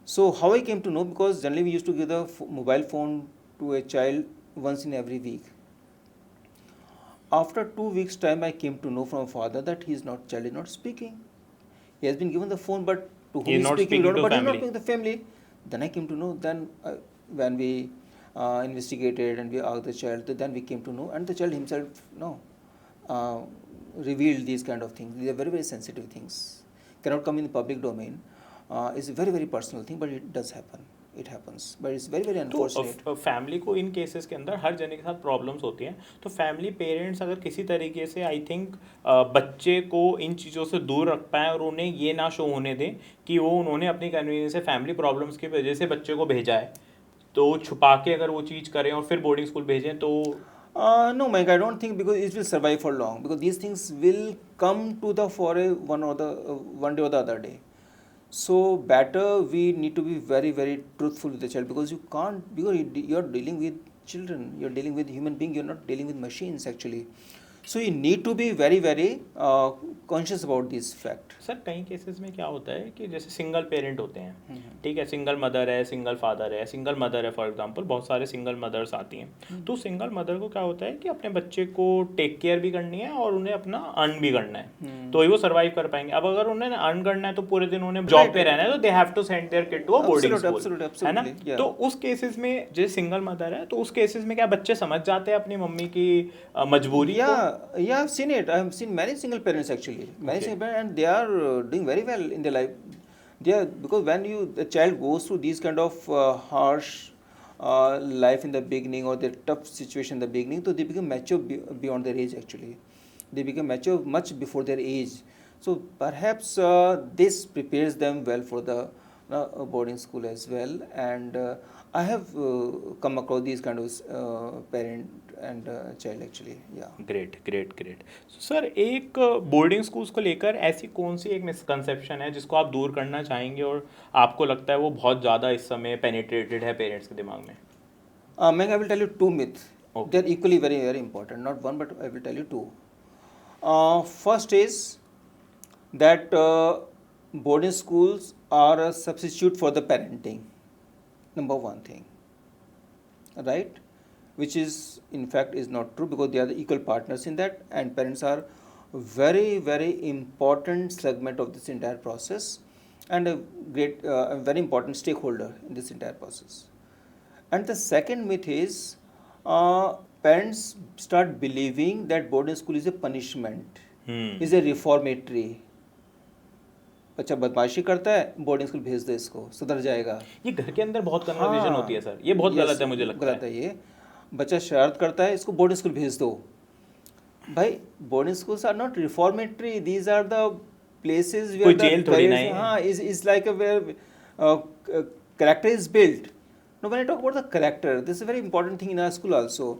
So how I came to know, because generally we used to give the mobile phone to a child once in every week. After 2 weeks time, I came to know from a father that child is not speaking. He has been given the phone, but to whom he is speaking, but he is not speaking to the family. Then I came to know. Then when we investigated and we asked the child, then we came to know, and the child himself revealed these kind of things. These are very sensitive things. Cannot come in the public domain. It's a very personal thing, but it does happen. It happens, but it's very unfortunate. तो family को इन cases के अंदर हर जने के साथ problems होती हैं, तो फैमिली पेरेंट्स अगर किसी तरीके से आई थिंक बच्चे को इन चीज़ों से दूर रख पाएँ और उन्हें ये ना शो होने दें कि वो उन्होंने अपनी कन्वीनियंस से फैमिली प्रॉब्लम्स की वजह से बच्चे को भेजा है, तो छुपा के अगर वो चीज़ करें और फिर बोर्डिंग स्कूल भेजें तो no, Mike, I don't think, because it will survive for long, because these things will come to the fore one day or the other day. So better we need to be very truthful with the child, because you can't, because you're dealing with children, you're dealing with human being, you're not dealing with machines actually. So you need to be very, very conscious about this fact. Sir कई cases में क्या होता है कि जैसे single parent होते हैं, ठीक है, सिंगल मदर है, सिंगल फादर है, सिंगल मदर है, फॉर एग्जांपल बहुत सारे सिंगल मदर्स आती हैं, तो सिंगल मदर को क्या होता है कि अपने बच्चे को टेक केयर भी करनी है और उन्हें अपना अर्न भी करना है, तो ही वो सर्वाइव कर पाएंगे। अब अगर उन्हें अर्न करना है तो पूरे दिन उन्हें जॉब पे रहना है, तो they have to send their kid to a boarding school, है ना। तो उस केसेस में जैसे सिंगल मदर है, तो उस केसेस में क्या बच्चे समझ जाते हैं अपनी मम्मी की मजबूरी को? Yeah, I've seen it. I've seen many single parents actually, many single parents, and they are doing very well in their life. They are, because when the child goes through these kind of harsh life in the beginning, or the tough situation in the beginning, so they become mature beyond their age actually. They become mature much before their age. So perhaps this prepares them well for the boarding school as well. And I have come across these kind of parent and child actually. Yeah. Great great great. Sir एक boarding schools को लेकर ऐसी कौन सी एक misconception है जिसको आप दूर करना चाहेंगे और आपको लगता है वो बहुत ज़्यादा इस समय पेनिट्रेटेड है पेरेंट्स के दिमाग में? Meg, I will tell you two myths. Okay. They are equally very, very important. Not one, but I will tell you two. First is that boarding schools are a substitute for the parenting. Number one thing, right? Which is in fact is not true, because they are the equal partners in that, and parents are very, very important segment of this entire process, and a great, a very important stakeholder in this entire process. And the second myth is parents start believing that boarding school is a punishment, is a reformatory. बच्चा बदमाशी करता है, boarding school भेज दे, इसको सुधर जाएगा। ये घर के अंदर बहुत कन्वर्सेशन होती है सर, ये बहुत गलत है, मुझे लगता है गलत है ये। बच्चा शरारत करता है, इसको बोर्डिंग स्कूल भेज दो। भाई boarding schools are not reformatory, these are the places where the is like a where character is built. Now when I talk about the character, this is a very important thing in our school also.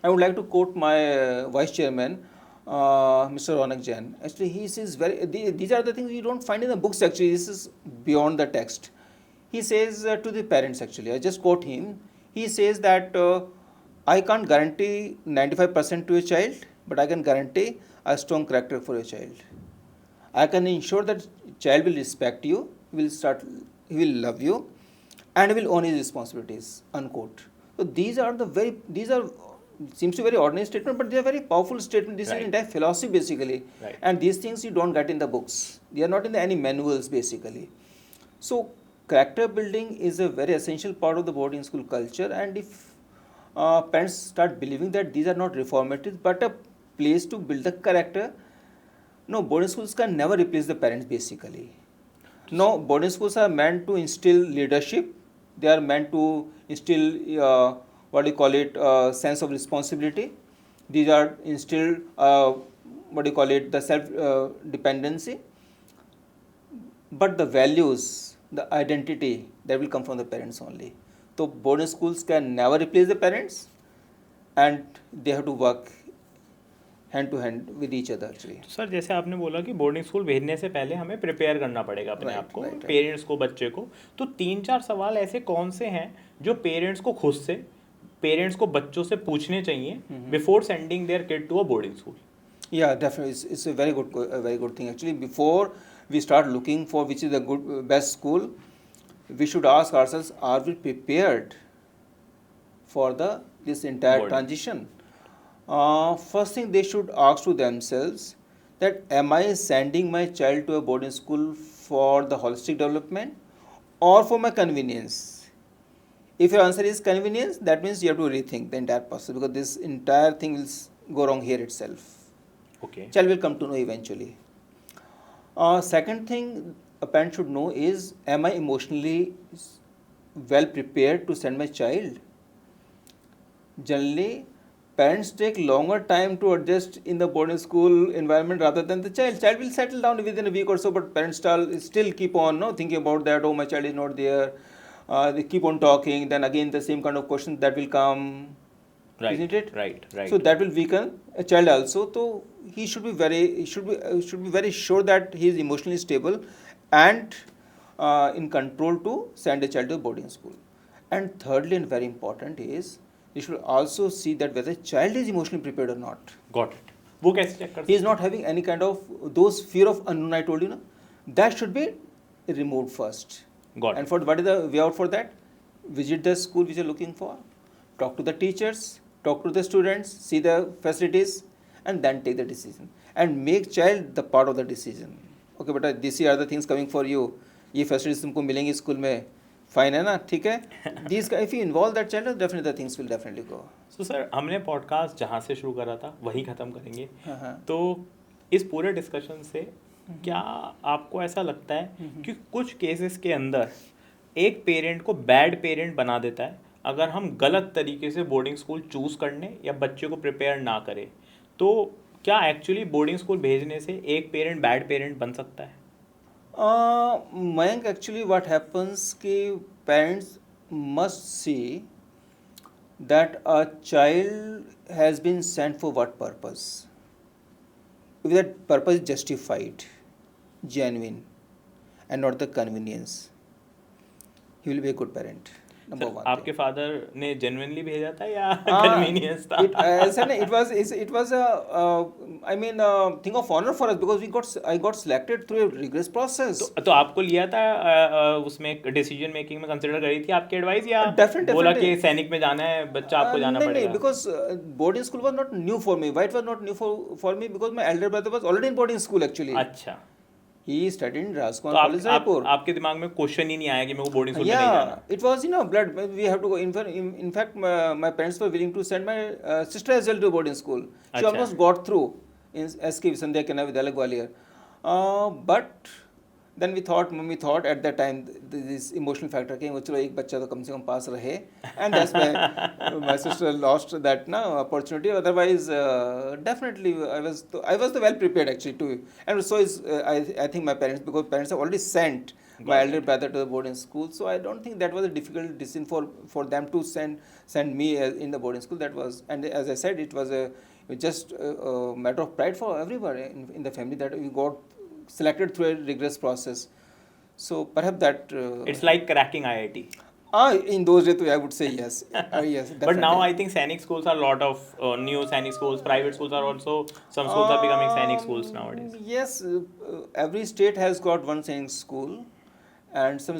I would like to quote my vice chairman, Mr. Ronak Jain. Actually, he says these are the things you don't find in the books actually, this is beyond the text. He says to the parents actually, I just quote him, he says that I can't guarantee 95% to a child, but I can guarantee a strong character for a child. I can ensure that child will respect you, he will love you, and he will own his responsibilities, unquote. So these are seems to be very ordinary statement, but they are very powerful statement. This is an entire philosophy basically. Right. And these things you don't get in the books. They are not in any manuals basically. So character building is a very essential part of the boarding school culture, and if parents start believing that these are not reformatory but a place to build the character, no, boarding schools can never replace the parents basically. No, boarding schools are meant to instill leadership. They are meant to instill sense of responsibility. These are instilled the self dependency. But the values, the identity, that will come from the parents only. So boarding schools can never replace the parents, and they have to work hand to hand with each other actually. Sir जैसे आपने बोला कि boarding school भेजने से पहले हमें prepare करना पड़ेगा अपने आप को, पेरेंट्स को, बच्चे को, तो 3-4 सवाल ऐसे कौन से हैं जो पेरेंट्स को खुद से, पेरेंट्स को बच्चों से पूछने चाहिए before sending their kid to a boarding school? Yeah, definitely, it's a very good thing actually. Before we start looking for which is the best school, we should ask ourselves, are we prepared for this entire transition? First thing they should ask to themselves, that am I sending my child to a boarding school for the holistic development or for my convenience? If your answer is convenience, that means you have to rethink the entire process, because this entire thing will go wrong here itself. Okay. Child will come to know eventually. Second thing a parent should know is, am I emotionally well prepared to send my child? Generally, parents take longer time to adjust in the boarding school environment rather than the child. Child will settle down within a week or so, but parents still keep on thinking about that. Oh, my child is not there. They keep on talking. Then again, the same kind of questions that will come. Right. Isn't it? Right. So that will weaken a child also. So he should be very sure that he is emotionally stable and in control to send a child to a boarding school. And thirdly, and very important, is you should also see that whether child is emotionally prepared or not. Got it. वो कैसे check कर He is not having any kind of those fear of unknown, I told you, no? That should be removed first. Got And for what is the way out for that? Visit the school which you are looking for, talk to the teachers, talk to the students, see the facilities, and then take the decision. And make child the part of the decision. Okay, but these are the things coming for you. ये facilities तुमको मिलेंगी school में, fine है ना, ठीक है. These if you involve that child, definitely the things will definitely go. So sir हमने podcast जहाँ से शुरू करा था वहीं ख़त्म करेंगे. हाँ. तो इस पूरे डिस्कशन से क्या आपको ऐसा लगता है कि कुछ केसेस के अंदर एक पेरेंट को बैड पेरेंट बना देता है अगर हम गलत तरीके से बोर्डिंग स्कूल चूज़ करने या बच्चे को प्रिपेयर ना करें, तो क्या एक्चुअली बोर्डिंग स्कूल भेजने से एक पेरेंट बैड पेरेंट बन सकता है? Mayank, actually what happens कि parents must see that a child has been sent for what purpose. If that purpose is justified, genuine, and not the convenience, he will be a good parent. Number sir, one. आपके father ने genuinely भेजा था या convenience था? It was a I mean thing of honor for us because I got selected through a rigorous process. तो आपको लिया था उसमें डिसीजन मेकिंग में कंसिडर करी थी आपकी एडवाइस या Definitely. बोला कि सैनिक में जाना है बच्चा आपको जाना No, पड़ेगा? because boarding school was not new for me. Why it was not new for me? Because my elder brother was already in boarding school actually. अच्छा, He studied in Rajkumar तो College, Raipur. आपके दिमाग में question ही नहीं आया कि मेरे को बोर्डिंग स्कूल में नहीं जाना? Yeah, it was blood. We have to go. In fact, my parents were willing to send my sister as well to boarding school. She अच्छा. almost got through in SK Visandhya Kanya Vidyalaya Gwalior. But then mummy thought at that time this emotional factor came. चलो एक बच्चा तो कम से कम पास रहे, and that's why my sister lost that opportunity. Otherwise, definitely I was the well prepared actually too. And so is I think my parents, because parents have already sent my elder brother to the boarding school, so I don't think that was a difficult decision for them to send me in the boarding school. That was, and as I said, it was just a matter of pride for everyone in the family that we got selected through a rigorous process. So perhaps that It's like cracking IIT. In those days I would say yes. Yes, definitely. But now I think Sainik schools are a lot of new Sainik schools. Private schools are also, some schools are becoming Sainik schools nowadays. Yes, every state has got one Sainik school, and some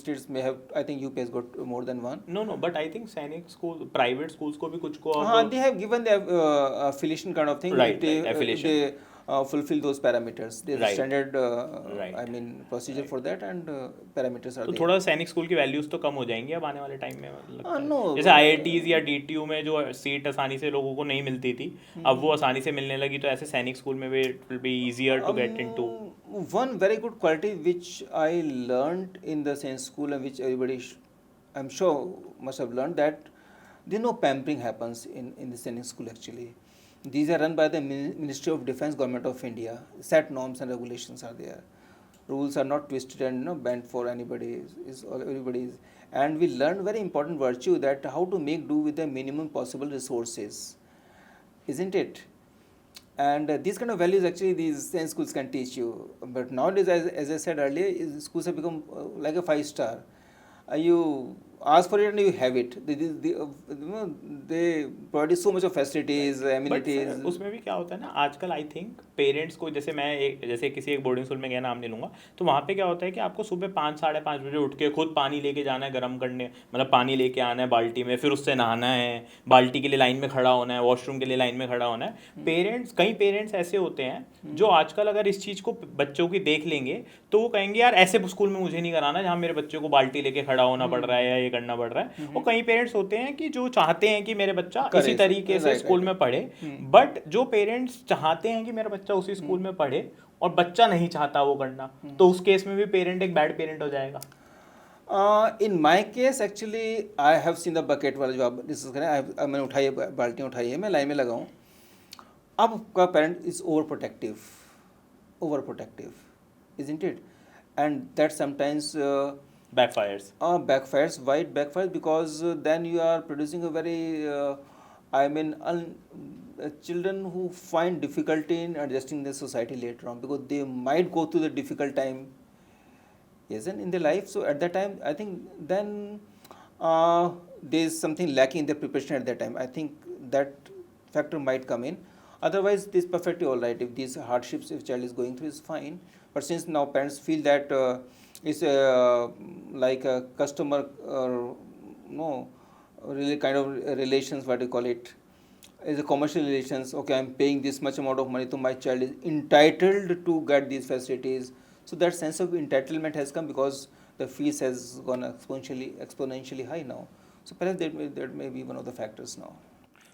states may have. I think UP has got more than one. No, but I think Sainik school, private schools को भी कुछ को They have given the affiliation kind of thing. Right, affiliation. They fulfill those parameters. There's a Right. standard, Right. I mean, procedure for that, and parameters are तो there. थोड़ा सैनिक school की values तो कम हो जाएंगी अब आने वाले टाइम में लगता है। no. जैसे IITs या DTU में जो सीट आसानी से लोगों को नहीं मिलती थी, अब वो आसानी से मिलने लगी, तो ऐसे सैनिक स्कूल में भी it will be easier to get into. One very good quality which I learned in the same school, and which everybody I'm sure must have learned, that there no pampering happens in the sainik school actually. These are run by the Ministry of Defence, Government of India. Set norms and regulations are there. Rules are not twisted and bent for anybody. Everybody's. And we learned very important virtue, that how to make do with the minimum possible resources, isn't it? And these kind of values actually these same schools can teach you. But nowadays, as I said earlier, schools have become like a 5-star. You ask for it and you have it. They provide so much of facilities, amenities. But उसमें भी क्या होता है ना, आजकल I think parents को, जैसे किसी एक बोर्डिंग स्कूल में गया, नाम नहीं लूँगा, तो वहाँ पे क्या होता है कि आपको सुबह 5-5:30 बजे उठ के खुद पानी लेके जाना है गर्म करने, मतलब पानी लेके आना है बाल्टी में, फिर उससे नहाना है, बाल्टी के लिए लाइन में खड़ा होना है, वॉशरूम के लिए लाइन में खड़ा होना है. कई पेरेंट्स ऐसे होते हैं जो आजकल अगर इस चीज़ को बच्चों की देख लेंगे तो वो कहेंगे यार ऐसे स्कूल में मुझे नहीं कराना जहाँ मेरे बच्चे को बाल्टी लेके खड़ा होना पड़ रहा है या ये करना पड़ रहा है. और कई पेरेंट्स होते हैं कि जो चाहते हैं कि मेरे बच्चा इसी तरीके से स्कूल में पढ़े, बट जो पेरेंट्स चाहते हैं कि मेरा बच्चा उसी स्कूल में पढ़े और बच्चा नहीं चाहता वो करना, तो उस केस में भी पेरेंट एक बैड पेरेंट हो जाएगा. In my case actually I have seen the bucket वाला जो आप डिस्कस करें, मैंने उठाई है, बाल्टी उठाई है, मैं लाइन में लगा हूँ. अब का parent is over protective, isn't it? And that sometimes backfires. Why it backfires? Because then you are producing a very children who find difficulty in adjusting the society later on, because they might go through the difficult time, isn't in their life. So at that time I think then there is something lacking in their preparation at that time. I think that factor might come in. Otherwise, this is perfectly all right. If these hardships if child is going through is fine. But since now parents feel that it's like a customer no really kind of relations, what do you call it, is a commercial relations. Okay, I'm paying this much amount of money, so my child is entitled to get these facilities. So that sense of entitlement has come because the fees has gone exponentially high now. So perhaps that may be one of the factors now.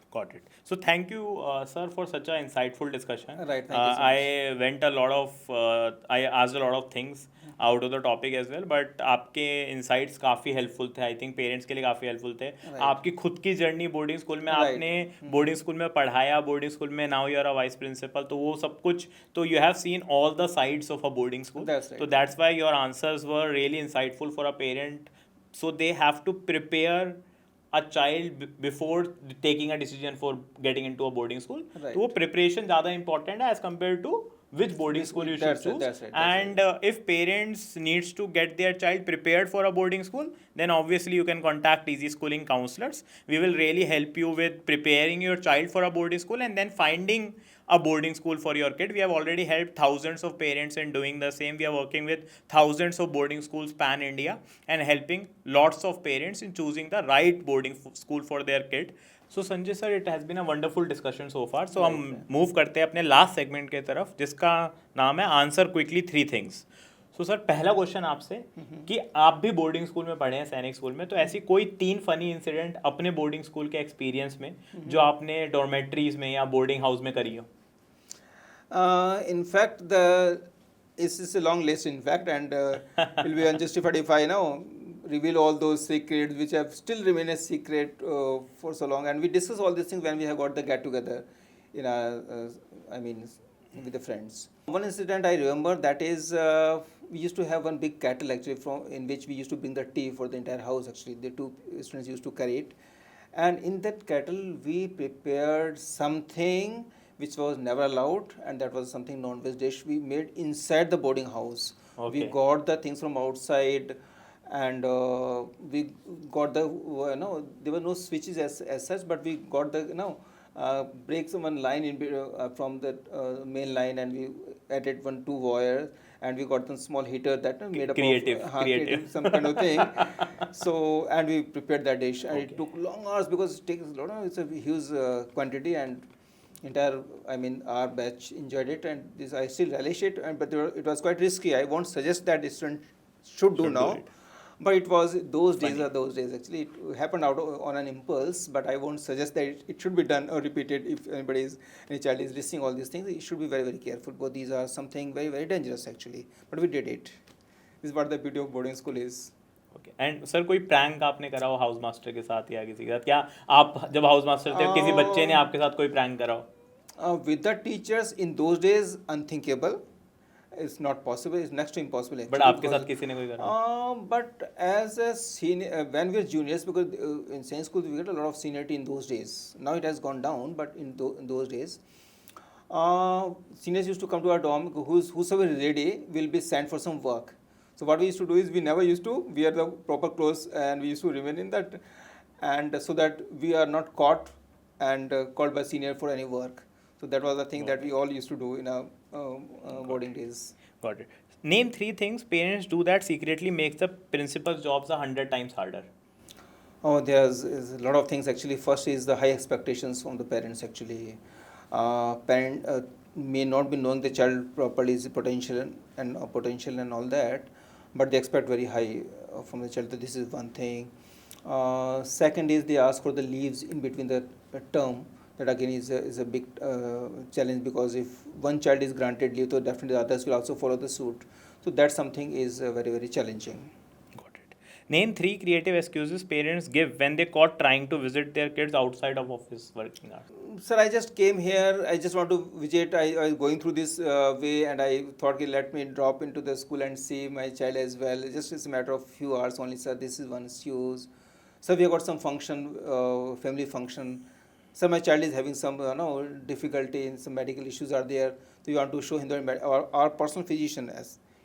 Got it. So thank you, sir, for such an insightful discussion. Right, thank you so much. I went a lot of, I asked a lot of things out of the topic as well, but आपके insights काफ़ी helpful थे. I think parents के लिए काफ़ी helpful थे. Right. आपकी खुद की journey boarding school में Right. आपने boarding school में पढ़ाया, boarding school में now you are a vice principal, तो वो सब कुछ, तो you have seen all the sides of a boarding school. That's right. So that's why your answers were really insightful for a parent. So they have to prepare a child before taking a decision for getting into a boarding school. Right. तो वो preparation ज़्यादा important है as compared to which boarding school you should That's right, choose. that's right, that's And if parents needs to get their child prepared for a boarding school, then obviously you can contact Easy Schooling counselors. We will really help you with preparing your child for a boarding school and then finding a boarding school for your kid. We have already helped thousands of parents in doing the same. We are working with thousands of boarding schools pan India and helping lots of parents in choosing the right boarding school for their kid. So Sanjay sir, it has been a wonderful discussion so far. So हम move करते हैं अपने last segment के तरफ, जिसका नाम है answer quickly 3 things. So sir पहला क्वेश्चन आपसे कि आप भी बोर्डिंग स्कूल में पढ़े हैं, सैनिक स्कूल में, तो ऐसी कोई 3 फनी इंसिडेंट अपने बोर्डिंग स्कूल के एक्सपीरियंस में जो आपने डॉर्मेट्रीज में या बोर्डिंग हाउस में करी हो? In fact, it's a long list, in fact, and it will be unjustified if I now reveal all those secrets which have still remained a secret for so long. And we discuss all these things when we have got the get together in our, I mean, with the friends. One incident I remember, that is, we used to have one big kettle actually in which we used to bring the tea for the entire house. Actually, the 2 students used to carry it, and in that kettle we prepared something which was never allowed, and that was something non-veg dish we made inside the boarding house. Okay. We got the things from outside, and we got the there were no switches as such, but we got the breaks one line from the main line, and we added 1-2 wires, and we got a small heater that made up Creative, of creative. some kind of thing. So, and we prepared that dish, and Okay. it took long hours because it takes a lot of, it's a huge quantity, and entire, I mean, our batch enjoyed it, and this I still relish it, and but it was quite risky. I won't suggest that the student should do Should do now. it. But it was those days Funny. are those days. Actually, it happened on an impulse. But I won't suggest that it should be done or repeated. If any child is listening all these things, it should be very, very careful. Because these are something very, very dangerous actually. But we did it. This is what the beauty of boarding school is. Okay. And sir कोई prank आपने करा हो house master के साथ या किसी के साथ? क्या आप जब हाउस मास्टर थे किसी बच्चे ने आपके साथ कोई प्रैंक करा हो? With the teachers in those days, unthinkable. It's not possible. It's next to impossible. But आपके साथ किसी ने कोई करा? But as a senior, when we were juniors, because in science school we get a lot of seniority in those days. Now it has gone down, but in those days, seniors used to come to our dorm. Whosoever is ready will be sent for some work. So what we used to do is we never used to wear the proper clothes, and we used to remain in that, and so that we are not caught and called by senior for any work. So that was the thing that we all used to do in our boarding days. Got it. Name 3 things parents do that secretly makes the principal's jobs 100 times harder. Oh, there's a lot of things actually. First is the high expectations from the parents actually. Parent may not be knowing the child properly, his potential and all that, but they expect very high from the child. That this is one thing. Second is they ask for the leaves in between the term. That again is a big challenge, because if one child is granted leave, so definitely the others will also follow the suit. So that something is very, very challenging. Got it. Name 3 creative excuses parents give when they caught trying to visit their kids outside of office working hours. Sir, I just came here. I just want to visit. I was going through this way, and I thought, okay, let me drop into the school and see my child as well. It's a matter of few hours only, sir. This is one excuse. Sir, we have got some function, family function. So my child is having some difficulty, and some medical issues are there. So you want to show him our personal physician,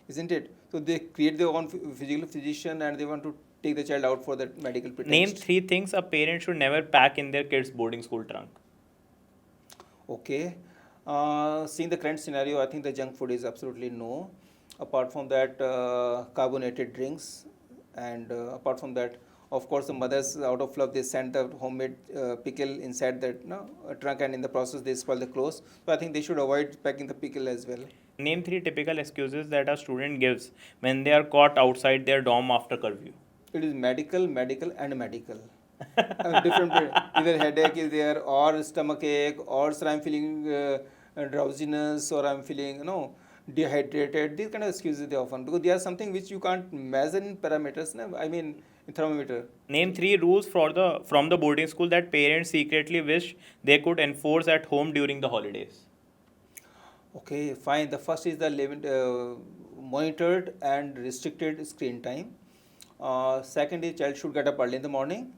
isn't it? So they create their own physical physician, and they want to take the child out for that medical pretext. Name 3 things a parent should never pack in their kids' boarding school trunk. Okay. Seeing the current scenario, I think the junk food is absolutely no. Apart from that, carbonated drinks, and apart from that, of course, the mothers, out of love, they send the homemade pickle inside that trunk, and in the process, they spoil the clothes. So I think they should avoid packing the pickle as well. Name 3 typical excuses that a student gives when they are caught outside their dorm after curfew. It is medical, and medical. Different, either headache is there, or stomach ache, or sir, I'm feeling drowsiness, or I'm feeling dehydrated. These kind of excuses they often, because they are something which you can't measure in parameters. I mean, in thermometer. Name 3 rules from the boarding school that parents secretly wish they could enforce at home during the holidays. Okay, fine. The first is the monitored and restricted screen time. Second is child should get up early in the morning,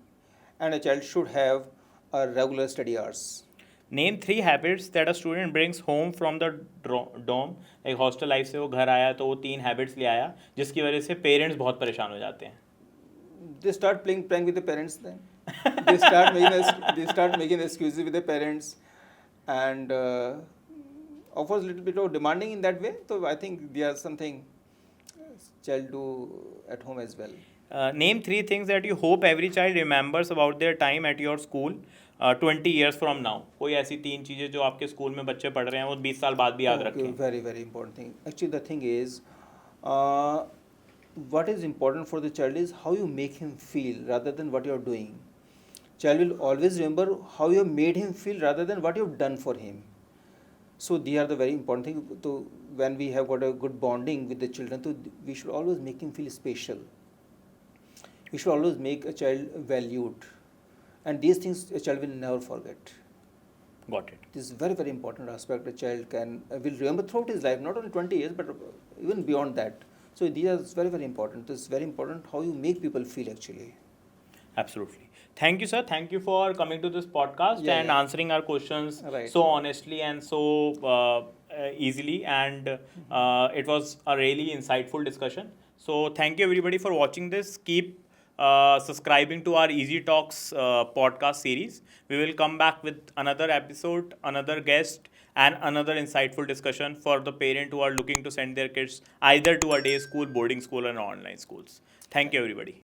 and a child should have a regular study hours. Name 3 habits that a student brings home from the dorm. एक hostel life से वो घर आया तो वो 3 habits ले आया जिसकी वजह से पेरेंट्स बहुत परेशान हो जाते हैं. They start playing prank with the parents then. They start making excuses with the parents, and of course little bit of demanding in that way. So I think they are something child do at home as well. Name 3 things that you hope every child remembers about their time at your school 20 years from now. कोई ऐसी 3 चीज़ें जो आपके school में बच्चे पढ़ रहे हैं वो 20 साल बाद भी याद रखें. Very, very important thing. Actually, the thing is, what is important for the child is how you make him feel rather than what you are doing. Child will always remember how you have made him feel rather than what you have done for him. So these are the very important things. So when we have got a good bonding with the children, so we should always make him feel special. We should always make a child valued, and these things a child will never forget. Got it. This is very, very important aspect. A child will remember throughout his life, not only 20 years, but even beyond that. So these are very, very important. This is very important how you make people feel actually. Absolutely. Thank you, sir. Thank you for coming to this podcast and answering our questions so honestly and so easily. And it was a really insightful discussion. So thank you everybody for watching this. Keep subscribing to our Easy Talks podcast series. We will come back with another episode, another guest, and another insightful discussion for the parent who are looking to send their kids either to a day school, boarding school, or online schools. Thank you everybody.